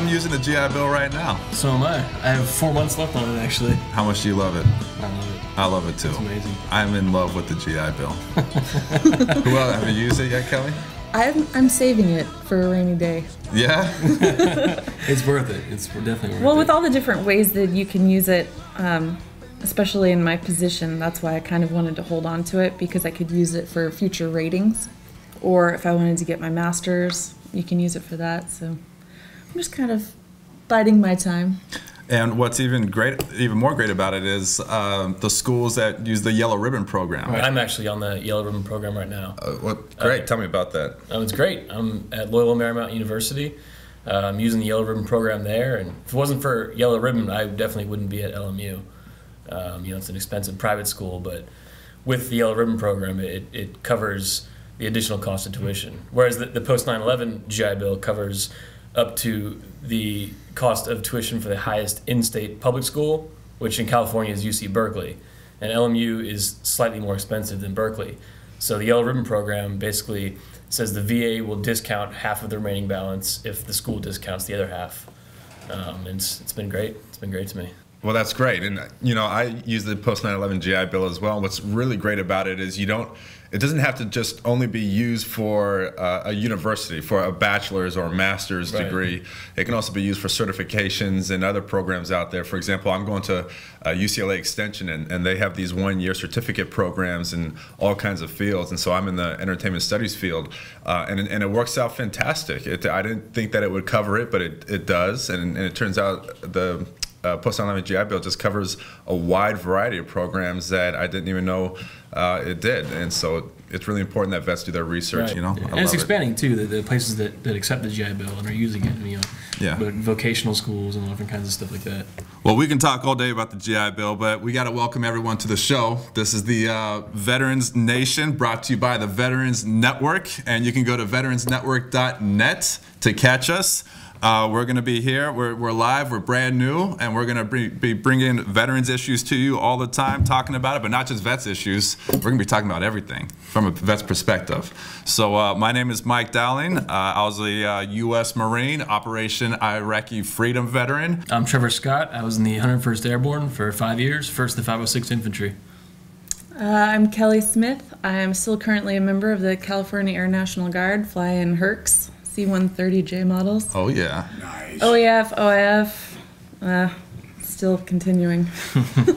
I'm using the GI Bill right now. So am I. I have 4 months left on it, actually. How much do you love it? I love it. I love it too. It's amazing. I'm in love with the GI Bill. Who else? Have you used it yet, Kelly? I'm saving it for a rainy day. Yeah? It's worth it. It's definitely worth it. Well, with all the different ways that you can use it, especially in my position, that's why I kind of wanted to hold on to it, because I could use it for future ratings. Or if I wanted to get my master's, you can use it for that. So I'm just kind of biding my time. And what's even more great about it is the schools that use the Yellow Ribbon program. Right. I'm actually on the Yellow Ribbon program right now. Great. Tell me about that. It's great. I'm at Loyola Marymount University. I'm using the Yellow Ribbon program there, and if it wasn't for Yellow Ribbon, I definitely wouldn't be at LMU. You know, it's an expensive private school, but with the Yellow Ribbon program, it covers the additional cost of tuition. Whereas the post 9/11 GI Bill covers up to the cost of tuition for the highest in-state public school, which in California is UC Berkeley, and LMU is slightly more expensive than Berkeley. So the Yellow Ribbon program basically says the VA will discount half of the remaining balance if the school discounts the other half. And it's been great. It's been great to me. Well, that's great. And, you know, I use the post 9/11 GI Bill as well. And what's really great about it is it doesn't have to just only be used for a university, for a bachelor's or a master's degree. It can also be used for certifications and other programs out there. For example, I'm going to UCLA Extension, and they have these one-year certificate programs in all kinds of fields. And so I'm in the entertainment studies field, and it works out fantastic. I didn't think that it would cover it, but it does. And it turns out the post 9/11 GI Bill just covers a wide variety of programs that I didn't even know it did, and so it's really important that vets do their research. Right. You know, and it's expanding too. The places that accept the GI Bill and are using it, you know, but vocational schools and all different kinds of stuff like that. Well, we can talk all day about the GI Bill, but we got to welcome everyone to the show. This is the Veterans Nation, brought to you by the Veterans Network, and you can go to veteransnetwork.net to catch us. We're going to be here. We're live. We're brand new, and we're going to be bringing veterans issues to you all the time, talking about it, but not just vets issues. We're going to be talking about everything from a vet's perspective. So my name is Mike Dowling. I was a U.S. Marine, Operation Iraqi Freedom veteran. I'm Trevor Scott. I was in the 101st Airborne for 5 years, first the 506 Infantry. I'm Kelly Smith. I'm still currently a member of the California Air National Guard, flying Hercs. C-130J models. Oh, yeah. Nice. OEF, OIF, still continuing.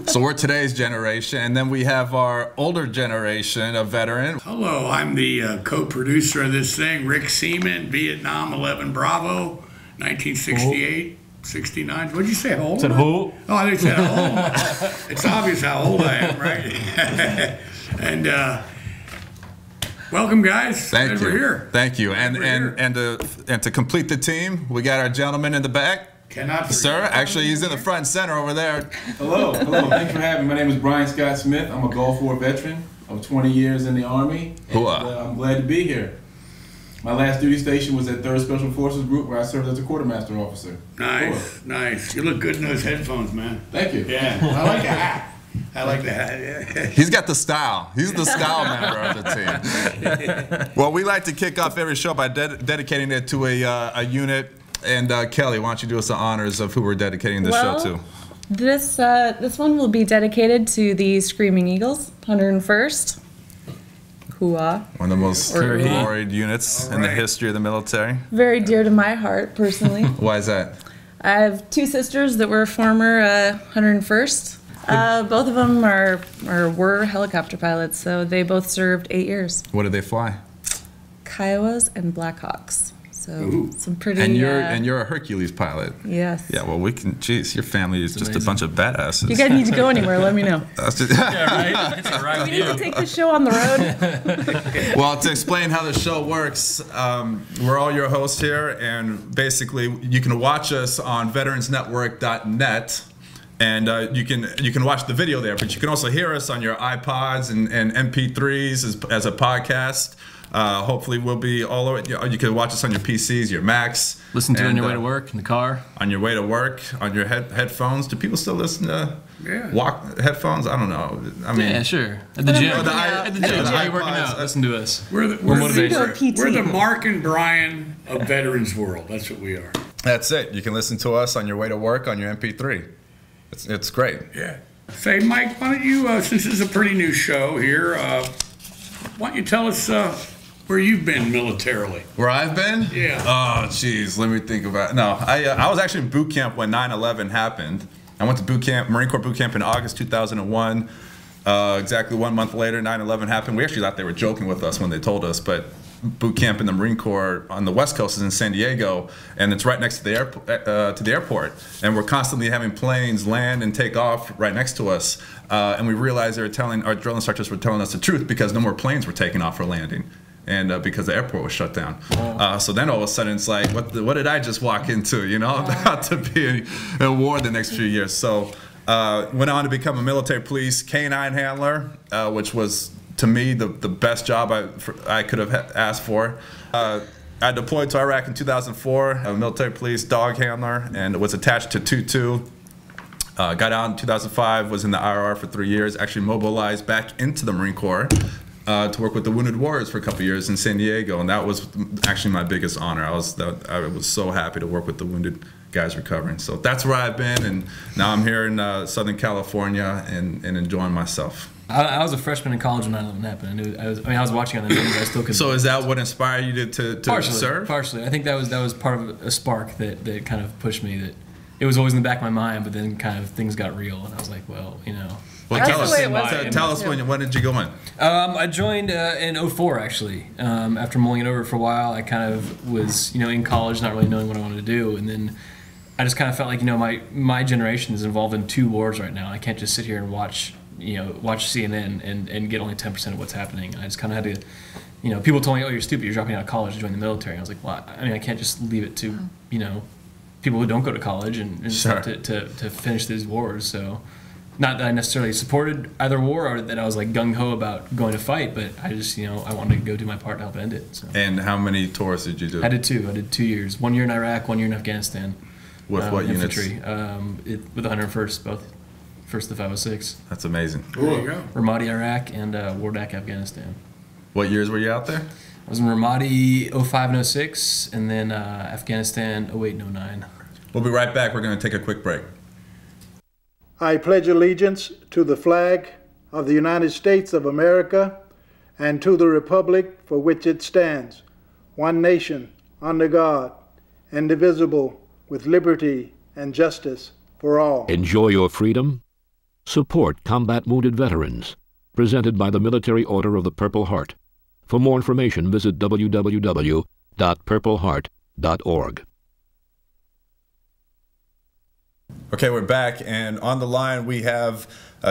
So we're today's generation, and then we have our older generation of veteran. Hello, I'm the co-producer of this thing, Rick Seaman, Vietnam 11 Bravo, 1968, 69. What'd you say, how old? Said who? Oh, I think you said how old. It's obvious how old I am, right? And welcome, guys. Thank you. We're here. Thank you. And to complete the team, we got our gentleman in the back. Cannot forget. Sir, actually, he's in the front and center over there. Hello. Thanks for having me. My name is Brian Scott Smith. I'm a Gulf War veteran of 20 years in the Army. And, I'm glad to be here. My last duty station was at 3rd Special Forces Group, where I served as a quartermaster officer. Nice, nice. You look good in those headphones, man. Thank you. Yeah, I like the hat. I like that. Yeah. He's got the style. He's the style member of the team. Well, we like to kick off every show by dedicating it to a unit. And Kelly, why don't you do us the honors of who we're dedicating this show to? This one will be dedicated to the Screaming Eagles, 101st. Hooah. One of the most gloried units in the history of the military. Very dear to my heart, personally. Why is that? I have two sisters that were former 101st. Both of them were helicopter pilots, so they both served 8 years. What did they fly? Kiowas and Blackhawks. So some pretty. And you're a Hercules pilot. Yes. Yeah. Well, we can. Geez, your family is just a bunch of badasses. You guys need to go anywhere. Let me know. Yeah, right. It's all right. We need to take the show on the road. Well, to explain how the show works, we're all your hosts here, and basically you can watch us on veteransnetwork.net. And you can watch the video there, but you can also hear us on your iPods and MP3s as a podcast. Hopefully we'll be all over. You can watch us on your PCs, your Macs. Listen to it on your way to work, in the car. On your way to work, on your headphones. Do people still listen to headphones? I don't know. I mean, yeah, sure. At the gym. At the gym. Yeah, You're working out. Listen to us. We're the Mark and Brian of Veterans World. That's what we are. That's it. You can listen to us on your way to work on your MP3. It's great. Yeah. Say, Mike, why don't you, since this is a pretty new show here, why don't you tell us where you've been militarily? Where I've been? Yeah. Oh, geez. Let me think about it. No, I was actually in boot camp when 9/11 happened. I went to boot camp, Marine Corps boot camp in August 2001. Exactly 1 month later, 9/11 happened. We actually thought they were joking with us when they told us, but boot camp in the Marine Corps on the West Coast is in San Diego, and it's right next to the airport. And we're constantly having planes land and take off right next to us. And we realized our drill instructors were telling us the truth because no more planes were taking off for landing, and because the airport was shut down. So then all of a sudden it's like, what did I just walk into? You know, I'm about to be in war the next few years. So went on to become a military police K-9 handler, which was, to me, the best job I could have asked for. I deployed to Iraq in 2004, a military police dog handler, and was attached to 2-2. Got out in 2005, was in the IRR for 3 years, actually mobilized back into the Marine Corps to work with the Wounded Warriors for a couple years in San Diego, and that was actually my biggest honor. I was so happy to work with the wounded guys recovering. So that's where I've been, and now I'm here in Southern California and enjoying myself. I was a freshman in college when 9/11 happened. I was watching on the news. I still couldn't. So is that what inspired you to serve? Partially. I think that was part of a spark that kind of pushed me. That it was always in the back of my mind, but then kind of things got real, and I was like, well, you know. Well, tell us when did you go in? I joined in 2004 actually. After mulling it over for a while, I kind of was in college, not really knowing what I wanted to do, and then I just kind of felt like my generation is involved in 2 wars right now. I can't just sit here and watch CNN and get only 10% of what's happening. I just kind of had to, people told me, oh, you're stupid, you're dropping out of college to join the military. And I was like, well, I mean, I can't just leave it to, people who don't go to college and sure. to finish these wars. So not that I necessarily supported either war or that I was like gung-ho about going to fight, but I just, I wanted to go do my part to help end it. So. And how many tours did you do? I did 2. I did 2 years. 1 year in Iraq, 1 year in Afghanistan. With what infantry, units? With the 101st, both 1st to 506. That's amazing. There you go. Ramadi, Iraq, and Wardak, Afghanistan. What years were you out there? I was in Ramadi 05 and 06, and then Afghanistan 08 and 09. We'll be right back. We're going to take a quick break. I pledge allegiance to the flag of the United States of America and to the republic for which it stands, one nation, under God, indivisible, with liberty and justice for all. Enjoy your freedom. Support combat wounded veterans. Presented by the Military Order of the Purple Heart. For more information, visit www.purpleheart.org. Okay, we're back, and on the line we have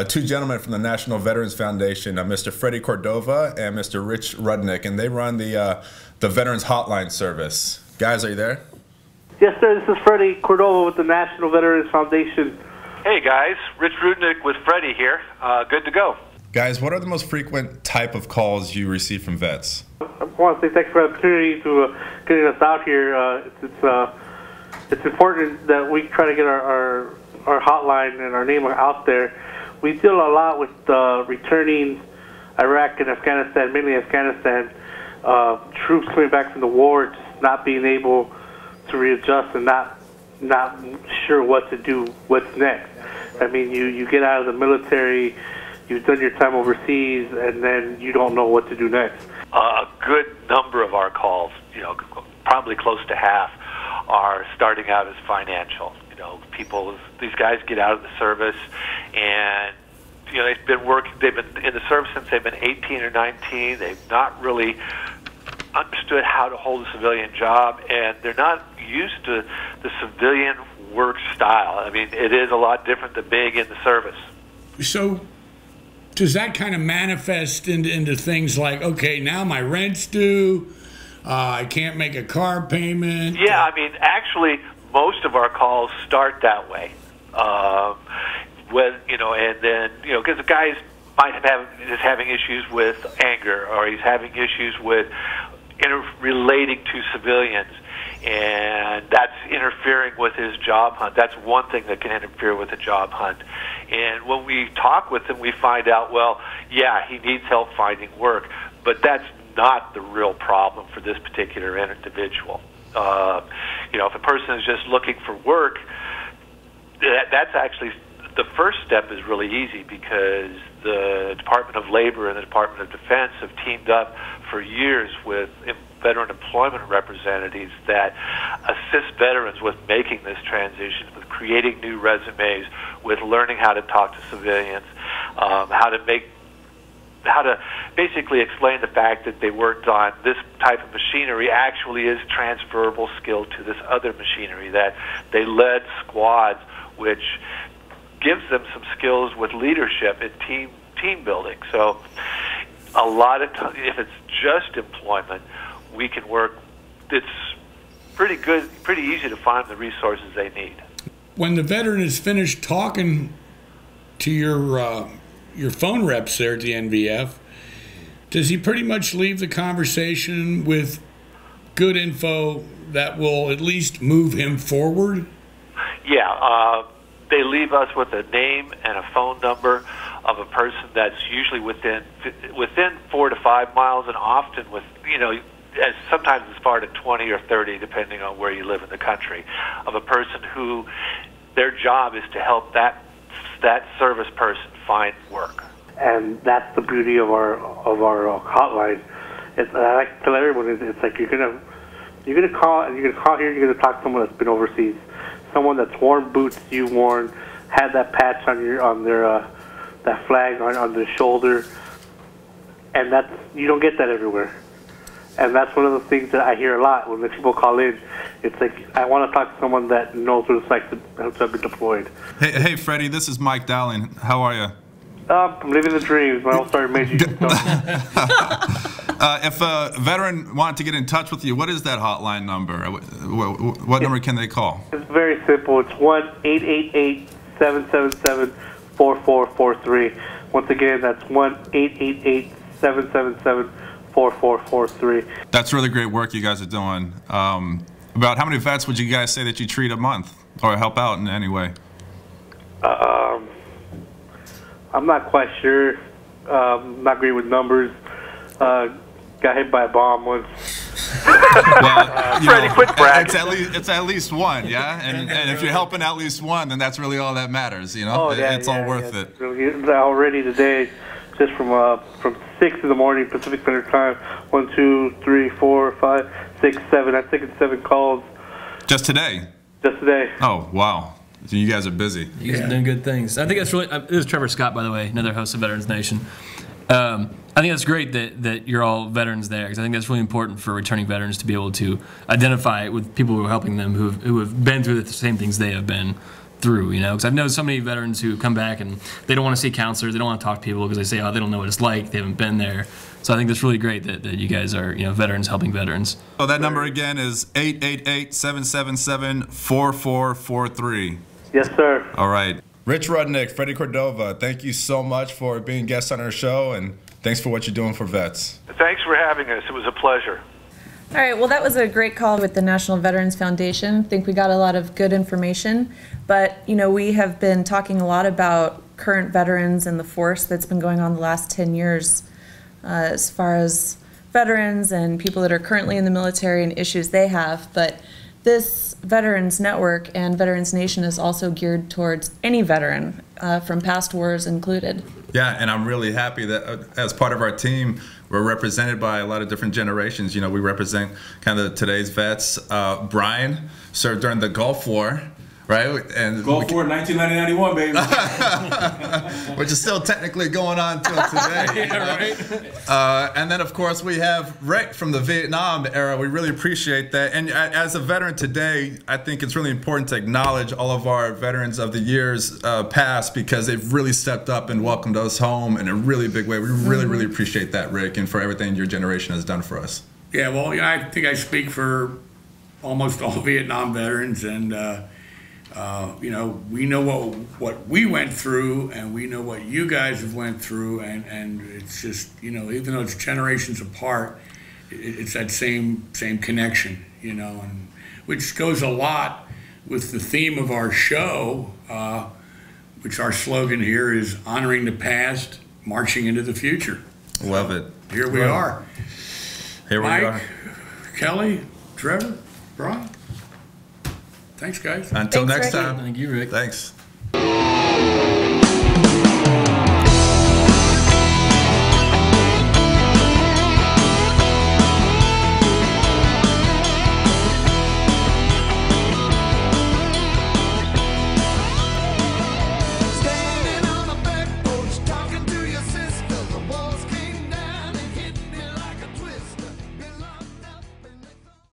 2 gentlemen from the National Veterans Foundation, Mr. Freddie Cordova and Mr. Rich Rudnick, and they run the Veterans Hotline Service. Guys, are you there? Yes, sir. This is Freddie Cordova with the National Veterans Foundation. Hey, guys. Rich Rudnick with Freddie here. Good to go. Guys, what are the most frequent type of calls you receive from vets? I want to say thanks for the opportunity to getting us out here. It's important that we try to get our hotline and our name out there. We deal a lot with returning Iraq and Afghanistan, mainly Afghanistan, troops coming back from the war, just not being able to readjust and not sure what to do, what's next. I mean, you get out of the military, you've done your time overseas, and then you don't know what to do next. A good number of our calls, probably close to half, are starting out as financial. These guys get out of the service, and they've been in the service since they've been 18 or 19. They've not really understood how to hold a civilian job, and they're not used to the civilian work style. I mean, it is a lot different than being in the service. So does that kind of manifest into things like, okay, now my rent's due, I can't make a car payment? Yeah, I mean, actually, most of our calls start that way. And then, because the guys might is having issues with anger, or he's having issues with relating to civilians, and that's interfering with his job hunt. That's one thing that can interfere with a job hunt. And when we talk with him, we find out, well, yeah, he needs help finding work, but that's not the real problem for this particular individual. You know, if a person is just looking for work, that's actually the first step is really easy, because the Department of Labor and the Department of Defense have teamed up for years with veteran employment representatives that assist veterans with making this transition, with creating new resumes, with learning how to talk to civilians, how to basically explain the fact that they worked on this type of machinery actually is transferable skill to this other machinery, that they led squads, which gives them some skills with leadership and team building. So a lot of times, if it's just employment, we can work. It's pretty good, pretty easy to find the resources they need. When the veteran is finished talking to your phone reps there at the NVF, does he pretty much leave the conversation with good info that will at least move him forward? Yeah, they leave us with a name and a phone number of a person that's usually within 4 to 5 miles, and often with, you know, as sometimes as far to 20 or 30, depending on where you live in the country, of a person who their job is to help that service person find work. And that's the beauty of our hotline. I like to tell everyone, it's like you're gonna call here, you're gonna talk to someone that's been overseas, someone that's worn boots you've worn, had that patch on their that flag on their shoulder, and you don't get that everywhere. And that's one of the things that I hear a lot when the people call in. It's like, I want to talk to someone that knows what it's like to be deployed. Hey, Freddie, this is Mike Dowling. How are you? I'm living the dreams. My all-star major. If a veteran wanted to get in touch with you, what is that hotline number? What number can they call? It's very simple. It's 1-888-777-4443. Once again, that's 1-888-777-4443. That's really great work you guys are doing. About how many vets would you guys say that you treat a month or help out in any way? I'm not quite sure. Not great with numbers. Got hit by a bomb once. Well, Freddie, quit bragging. It's at least one, yeah. And if you're helping at least one, then that's really all that matters. You know, oh, yeah, it's all worth it. Already today, just from 6 in the morning Pacific Standard Time, 1, 2, 3, 4, 5, 6, 7. I've taken 7 calls. Just today. Just today. Oh wow. So you guys are busy. You guys are doing good things. I think that's really. This is Trevor Scott, by the way, another host of Veterans Nation. I think that's great that you're all veterans there, because I think that's really important for returning veterans to be able to identify with people who are helping them, who have been through the same things they have been through. You know, because I've known so many veterans who come back and they don't want to see counselors, they don't want to talk to people because they say, oh, they don't know what it's like, they haven't been there. So I think that's really great that you guys are, you know, veterans helping veterans. So that number again is 888-777-4443. Yes, sir. All right. Rich Rudnick, Freddie Cordova, thank you so much for being guests on our show, and thanks for what you're doing for vets. Thanks for having us. It was a pleasure. All right, well, that was a great call with the National Veterans Foundation. I think we got a lot of good information, but, you know, we have been talking a lot about current veterans and the force that's been going on the last 10 years as far as veterans and people that are currently in the military and issues they have, but this Veterans Network and Veterans Nation is also geared towards any veteran, from past wars included. Yeah, and I'm really happy that as part of our team, we're represented by a lot of different generations. You know, we represent kind of today's vets. Brian served during the Gulf War, right? And Gulf War, 1991, baby. Which is still technically going on till today. Yeah, right? And then, of course, we have Rick from the Vietnam era. We really appreciate that. And as a veteran today, I think it's really important to acknowledge all of our veterans of the years past, because they've really stepped up and welcomed us home in a really big way. We really, really appreciate that, Rick, and for everything your generation has done for us. Yeah, well, I think I speak for almost all Vietnam veterans, and you know, we know what we went through, and we know what you guys have went through, and it's just, you know, even though it's generations apart, it's that same connection, you know, and which goes a lot with the theme of our show, which our slogan here is honoring the past, marching into the future. Love it. Here we are. Here we Mike, are. Kelly, Trevor. Brian. Thanks, guys. Until Thanks, next Rick. time. Thank you, Rick. Thanks.